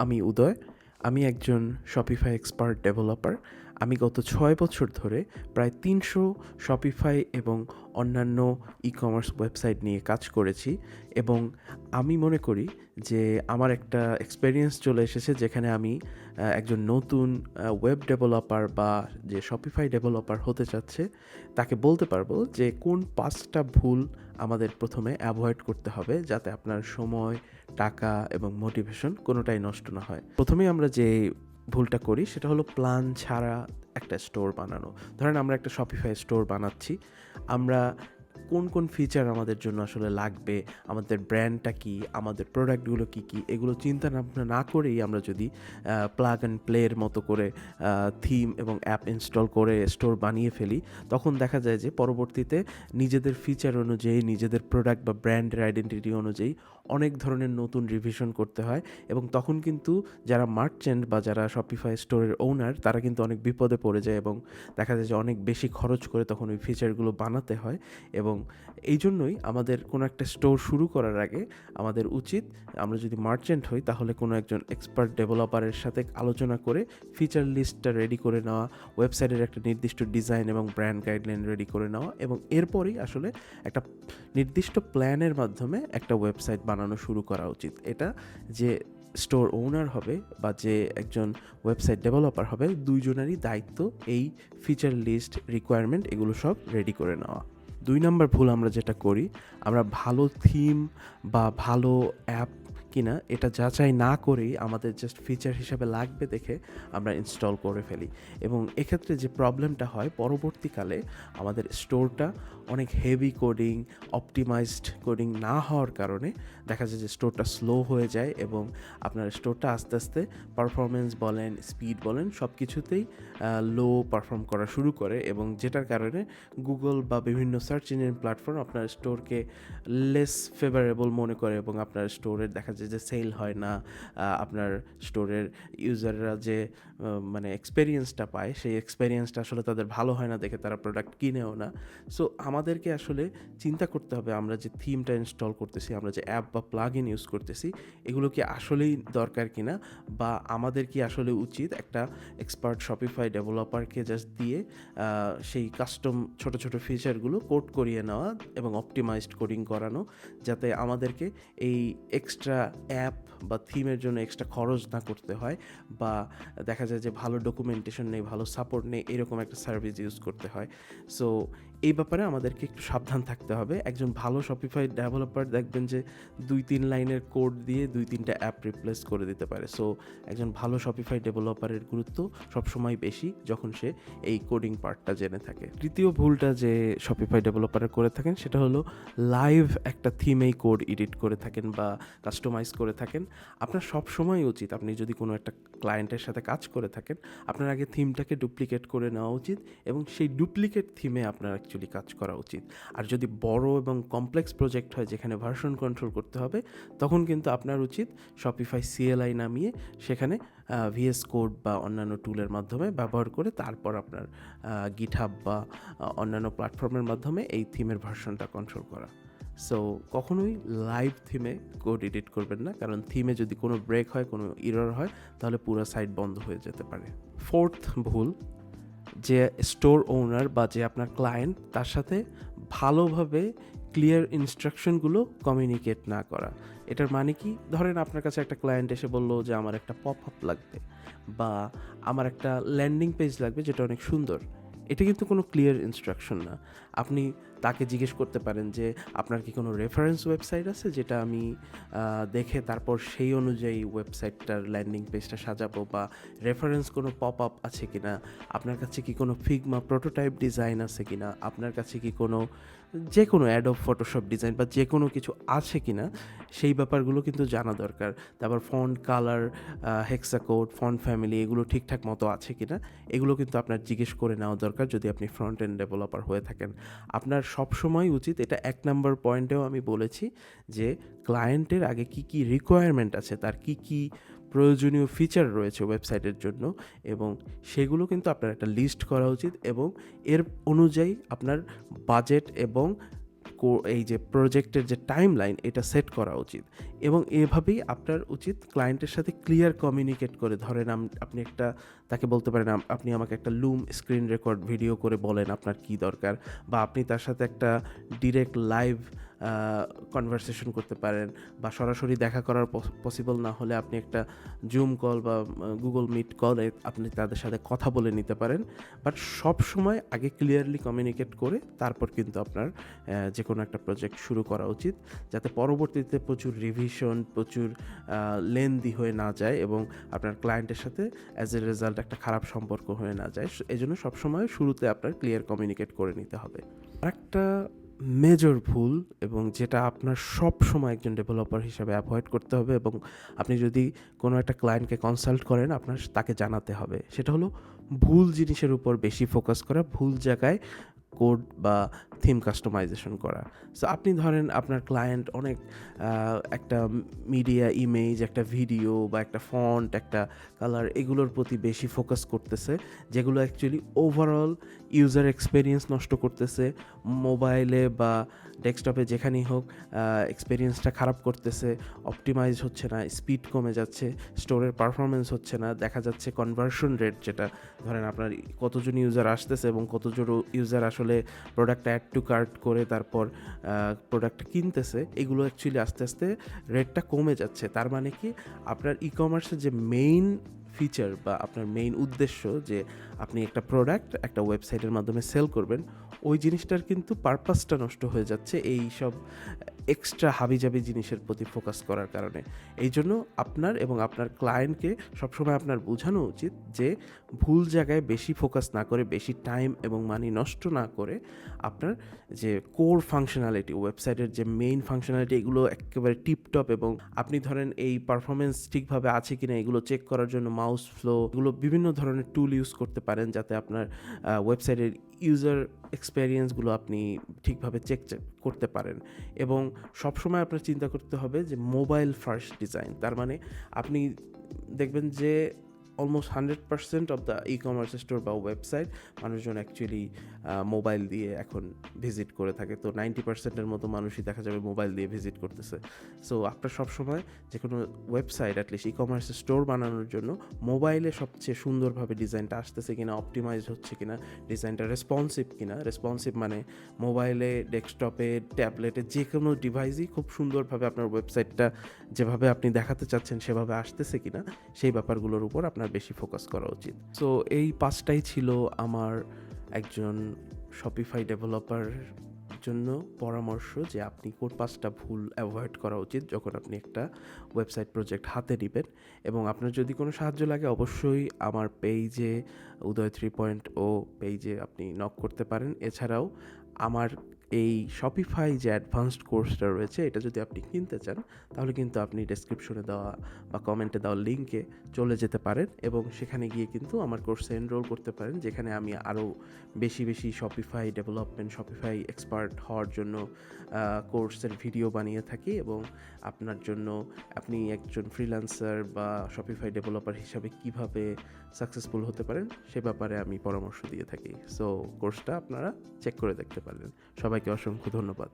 আমি উদয়। আমি একজন শপিফাই এক্সপার্ট ডেভেলপার। আমি গত ৬ বছর ধরে প্রায় ৩০০ শপিফাই এবং অন্যান্য ই-কমার্স ওয়েবসাইট নিয়ে কাজ করেছি এবং আমি মনে করি যে আমার একটা এক্সপেরিয়েন্স চলে এসেছে যেখানে আমি একজন নতুন ওয়েব ডেভেলপার বা যে শপিফাই ডেভেলপার হতে চাচ্ছে তাকে বলতে পারবো যে কোন ৫টা ভুল আমাদের প্রথমে অ্যাভয়েড করতে হবে যাতে আপনার সময়, টাকা এবং মোটিভেশন কোনোটাই নষ্ট না হয়। প্রথমেই আমরা যে ভুলটা করি সেটা হলো প্ল্যান ছাড়া একটা স্টোর বানানো। ধরেন আমরা একটা শপিফাই স্টোর বানাচ্ছি। আমরা কোন ফিচার আমাদের জন্য আসলে লাগবে, আমাদের ব্র্যান্ডটা কী, আমাদের প্রোডাক্টগুলো কী কী, এগুলো চিন্তা না করেই আমরা যদি প্লাগ অ্যান্ড প্লের মতো করে থিম এবং অ্যাপ ইনস্টল করে স্টোর বানিয়ে ফেলি, তখন দেখা যায় যে পরবর্তীতে নিজেদের ফিচার অনুযায়ী, নিজেদের প্রোডাক্ট বা ব্র্যান্ডের আইডেন্টিটি অনুযায়ী অনেক ধরনের নতুন রিভিশন করতে হয় এবং তখন কিন্তু যারা মার্চেন্ট বা যারা শপিফাই স্টোরের ওনার তারা কিন্তু অনেক বিপদে পড়ে যায় এবং দেখা যায় যে অনেক বেশি খরচ করে তখন ওই ফিচারগুলো বানাতে হয়। এবং এই জন্যই আমাদের কোনো একটা স্টোর শুরু করার আগে আমাদের উচিত, আমরা যদি মার্চেন্ট হই তাহলে কোনো একজন এক্সপার্ট ডেভেলপারের সাথে আলোচনা করে ফিচার লিস্টটা রেডি করে নেওয়া, ওয়েবসাইটের একটা নির্দিষ্ট ডিজাইন এবং ব্র্যান্ড গাইডলাইন রেডি করে নেওয়া এবং এরপরই আসলে একটা নির্দিষ্ট প্ল্যানের মাধ্যমে একটা ওয়েবসাইট বানানো শুরু করা উচিত। এটা যে স্টোর ওনার হবে বা যে একজন ওয়েবসাইট ডেভেলপার হবে, দুইজনেরই দায়িত্ব এই ফিচার লিস্ট, রিকোয়ারমেন্ট এগুলো সব রেডি করে নেওয়া। ২ নাম্বার ভুল আমরা যেটা করি, আমরা ভালো থিম বা ভালো অ্যাপ কিনা এটা যাচাই না করেই আমাদের জাস্ট ফিচার হিসাবে লাগবে দেখে আমরা ইনস্টল করে ফেলি এবং এক্ষেত্রে যে প্রবলেমটা হয় পরবর্তীকালে আমাদের স্টোরটা অনেক হেভি কোডিং, অপটিমাইজড কোডিং না হওয়ার কারণে দেখা যায় যে স্টোরটা স্লো হয়ে যায় এবং আপনার স্টোরটা আস্তে আস্তে পারফরমেন্স বলেন, স্পিড বলেন সব কিছুতেই লো পারফর্ম করা শুরু করে এবং যেটার কারণে গুগল বা বিভিন্ন সার্চ ইঞ্জিন প্ল্যাটফর্ম আপনার স্টোরকে লেস ফেভারেবল মনে করে এবং আপনার স্টোরের দেখা যায় যে সেল হয় না, আপনার স্টোরের ইউজাররা যে মানে এক্সপেরিয়েন্সটা পায় সেই এক্সপেরিয়েন্সটা আসলে তাদের ভালো হয় না দেখে তারা প্রোডাক্ট কিনেও না। সো আমাদেরকে আসলে চিন্তা করতে হবে আমরা যে থিমটা ইনস্টল করতেছি, আমরা যে অ্যাপ বা প্লাগ ইন ইউজ করতেছি এগুলো কি আসলেই দরকার কিনা বা আমাদের কি আসলে উচিত একটা এক্সপার্ট শপিফাই ডেভেলপারকে জাস্ট দিয়ে সেই কাস্টম ছোট ছোট ফিচারগুলো কোড করিয়ে নেওয়া এবং অপটিমাইজড কোডিং করানো, যাতে আমাদেরকে এই এক্সট্রা অ্যাপ বা থিমের জন্য এক্সট্রা খরচ না করতে হয় বা দেখা যায় যে ভালো ডকুমেন্টেশন নেই, ভালো সাপোর্ট নেই, এরকম একটা সার্ভিস ইউজ করতে হয়। সো এই ব্যাপারে আমাদেরকে একটু সাবধান থাকতে হবে। একজন ভালো শপিফাই ডেভেলপার দেখবেন যে ২-৩ লাইনের কোড দিয়ে ২-৩টা অ্যাপ রিপ্লেস করে দিতে পারে। সো একজন ভালো শপিফাই ডেভেলপারের গুরুত্ব সবসময় বেশি যখন সে এই কোডিং পার্টটা জেনে থাকে। তৃতীয় ভুলটা যে শপিফাই ডেভেলপাররা করে থাকেন সেটা হলো লাইভ একটা থিমেই কোড এডিট করে থাকেন বা কাস্টমাইজ করে থাকেন। আপনার সবসময় উচিত, আপনি যদি কোনো একটা ক্লায়েন্টের সাথে কাজ করে থাকেন, আপনার আগে থিমটাকে ডুপ্লিকেট করে নেওয়া উচিত এবং সেই ডুপ্লিকেট থিমে আপনার অ্যাকচুয়ালি কাজ করা উচিত। আর যদি বড় এবং কমপ্লেক্স প্রজেক্ট হয় যেখানে ভার্সন কন্ট্রোল করতে হবে, তখন কিন্তু আপনার উচিত শপিফাই CLI নামিয়ে সেখানে VS কোড বা অন্যান্য টুলের মাধ্যমে ব্যবহার করে তারপর আপনার গিটহাব বা অন্যান্য প্ল্যাটফর্মের মাধ্যমে এই থিমের ভার্সনটা কন্ট্রোল করা। সো কখনোই লাইভ থিমে কোড এডিট করবেন না, কারণ থিমে যদি কোনো ব্রেক হয়, কোনো এরর হয়, তাহলে পুরো সাইট বন্ধ হয়ে যেতে পারে। ফোর্থ ভুল, যে স্টোর ওনার বা যে আপনার ক্লায়েন্ট তার সাথে ভালোভাবে ক্লিয়ার ইনস্ট্রাকশনগুলো কমিউনিকেট না করা। এটার মানে কি, ধরেন আপনার কাছে একটা ক্লায়েন্ট এসে বললো যে আমার একটা পপ আপ লাগবে বা আমার একটা ল্যান্ডিং পেজ লাগবে যেটা অনেক সুন্দর। এটা কিন্তু কোনো ক্লিয়ার ইনস্ট্রাকশন না। আপনি তাকে জিজ্ঞেস করতে পারেন যে আপনার কি কোনো রেফারেন্স ওয়েবসাইট আছে যেটা আমি দেখে তারপর সেই অনুযায়ী ওয়েবসাইটটার ল্যান্ডিং পেজটা সাজাবো, বা রেফারেন্স কোনো পপ আপ আছে কিনা, আপনার কাছে কি কোনো ফিগমা প্রোটোটাইপ ডিজাইন আছে কিনা, আপনার কাছে কি কোনো যে কোনো অ্যাডোব ফটোশপ ডিজাইন বা যে কোনো কিছু আছে কিনা, সেই ব্যাপারগুলো কিন্তু জানা দরকার। তারপর ফন্ট কালার, হেক্সাকোড, ফন্ট ফ্যামিলি এগুলো ঠিকঠাক মতো আছে কিনা, এগুলো কিন্তু আপনার জিজ্ঞেস করে নেওয়া দরকার যদি আপনি ফ্রন্ট এন্ড ডেভেলপার হয়ে থাকেন। আপনার সবসময় উচিত, এটা ১ নাম্বার পয়েন্টেও আমি বলেছি, যে ক্লায়েন্টের আগে কি কি রিকোয়ারমেন্ট আছে, তার কি কি প্রয়োজনীয় ফিচার রয়েছে ওয়েবসাইটের জন্য, এবং সেগুলো কিন্তু আপনার একটা লিস্ট করা উচিত এবং এর অনুযায়ী আপনার বাজেট এবং এই যে প্রজেক্টের যে টাইমলাইন এটা সেট করা উচিত এবং এভাবেই আপনার উচিত ক্লায়েন্টের সাথে ক্লিয়ার কমিউনিকেট করে ধরেন আপনি তাকে বলতে পারেন আপনি আমাকে একটা লুম স্ক্রিন রেকর্ড ভিডিও করে বলেন আপনার কি দরকার, বা আপনি তার সাথে একটা ডিরেক্ট লাইভ কনভারসেশন করতে পারেন, বা সরাসরি দেখা করার পসিবল না হলে আপনি একটা জুম কল বা গুগল মিট কলে আপনি তাদের সাথে কথা বলে নিতে পারেন। বাট সব সময় আগে ক্লিয়ারলি কমিউনিকেট করে তারপর কিন্তু আপনার যে কোনো একটা প্রজেক্ট শুরু করা উচিত, যাতে পরবর্তীতে প্রচুর রিভিশন, প্রচুর লেন্দি হয়ে না যায় এবং আপনার ক্লায়েন্টের সাথে অ্যাজ এ রেজাল্ট একটা খারাপ সম্পর্ক হয়ে না যায়। এই জন্য সবসময় শুরুতে আপনার ক্লিয়ার কমিউনিকেট করে নিতে হবে। আরেকটা মেজর ভুল এবং যেটা আপনার সব সময় একজন ডেভেলপার হিসাবে অ্যাভয়েড করতে হবে, এবং আপনি যদি কোনো একটা ক্লায়েন্টকে কনসাল্ট করেন আপনার তাকে জানাতে হবে, সেটা হলো ভুল জিনিসের উপর বেশি ফোকাস করা, ভুল জায়গায় কোড বা থিম কাস্টমাইজেশন করা। সো আপনি ধরেন আপনার ক্লায়েন্ট অনেক একটা মিডিয়া ইমেজ, একটা ভিডিও বা একটা ফন্ট, একটা কালার, এগুলোর প্রতি বেশি ফোকাস করতেছে, যেগুলো অ্যাকচুয়ালি ওভারঅল ইউজার এক্সপিরিয়েন্স নষ্ট করতেছে, মোবাইলে বা ডেস্কটপে যেখানেই হোক এক্সপিরিয়েন্সটা খারাপ করতেছে, অপটিমাইজ হচ্ছে না, স্পিড কমে যাচ্ছে, স্টোরের পারফরমেন্স হচ্ছে না, দেখা যাচ্ছে কনভার্সন রেট, যেটা ধরেন আপনার কতজন ইউজার আসতেছে এবং কতজন ইউজার আসলে প্রোডাক্ট অ্যাড টু কার্ট করে তারপর প্রোডাক্ট কিনতেছে, এগুলো অ্যাকচুয়ালি আস্তে আস্তে রেটটা কমে যাচ্ছে। তার মানে কি আপনার ই কমার্সের যে মেইন ফিচার বা আপনার মেইন উদ্দেশ্য যে আপনি একটা প্রোডাক্ট একটা ওয়েবসাইটের মাধ্যমে সেল করবেন, ওই জিনিসটার কিন্তু পারপাসটা নষ্ট হয়ে যাচ্ছে এই সব এক্সট্রা হাবিজাবি জিনিসের প্রতি ফোকাস করার কারণে। এই জন্য আপনার এবং আপনার ক্লায়েন্টকে সবসময় আপনার বোঝানো উচিত যে ভুল জায়গায় বেশি ফোকাস না করে, বেশি টাইম এবং মানি নষ্ট না করে আপনার যে কোর ফাংশনালিটি, ওয়েবসাইটের যে মেইন ফাংশনালিটি, এগুলো একেবারে টিপটপ, এবং আপনি ধরেন এই পারফরমেন্স ঠিকভাবে আছে কিনা এগুলো চেক করার জন্য মাউস ফ্লো, এগুলো বিভিন্ন ধরনের টুল ইউজ করতে পারেন যাতে আপনার ওয়েবসাইটের ইউজার এক্সপেরিয়েন্সগুলো আপনি ঠিকভাবে চেক করতে পারেন। এবং সবসময় আপনার চিন্তা করতে হবে যে মোবাইল ফার্স্ট ডিজাইন। তার মানে আপনি দেখবেন যে almost 100% of the e commerce store বা ওয়েবসাইট মানুষজন অ্যাকচুয়ালি মোবাইল দিয়ে এখন ভিজিট করে থাকে। তো 90%-এর মতো মানুষই দেখা যাবে মোবাইল দিয়ে ভিজিট করতেছে। সো আপনার সবসময় যে কোনো website at least e commerce store বানানোর জন্য মোবাইলে সবচেয়ে সুন্দরভাবে ডিজাইনটা আসতেছে কিনা, অপটিমাইজ হচ্ছে কিনা, ডিজাইনটা রেসপন্সিভ কিনা, রেসপন্সিভ মানে মোবাইলে, ডেস্কটপে, ট্যাবলেটে, যে কোনো ডিভাইসই খুব সুন্দরভাবে আপনার ওয়েবসাইটটা যেভাবে আপনি দেখাতে চাচ্ছেন সেভাবে আসতেছে কিনা, সেই ব্যাপারগুলোর উপর আপনার বেশি ফোকাস করা উচিত। সো এই 5টাই ছিল আমার একজন শপিফাই ডেভেলপার জন্য পরামর্শ যে আপনি কোন 5টা ভুল অ্যাভয়েড করা উচিত যখন আপনি একটা ওয়েবসাইট প্রজেক্ট হাতে নেবেন। এবং আপনার যদি কোনো সাহায্য লাগে অবশ্যই আমার পেজে, উদয় 3.0 পেজে আপনি নক করতে পারেন। এছাড়াও আমার এই শপিফাই যে অ্যাডভান্সড কোর্সটা রয়েছে, এটা যদি আপনি কিনতে চান তাহলে কিন্তু আপনি ডেসক্রিপশনে দেওয়া বা কমেন্টে দেওয়া লিঙ্কে চলে যেতে পারেন এবং সেখানে গিয়ে কিন্তু আমার কোর্সে এনরোল করতে পারেন, যেখানে আমি আরও বেশি বেশি শপিফাই ডেভেলপমেন্ট, শপিফাই এক্সপার্ট হওয়ার জন্য কোর্সের ভিডিও বানিয়ে থাকি, এবং আপনার জন্য আপনি একজন ফ্রিল্যান্সার বা শপিফাই ডেভেলপার হিসাবে কিভাবে সাকসেসফুল হতে পারেন সে ব্যাপারে আমি পরামর্শ দিয়ে থাকি। সো কোর্সটা আপনারা চেক করে দেখতে পারেন। সবাইকে অসংখ্য ধন্যবাদ।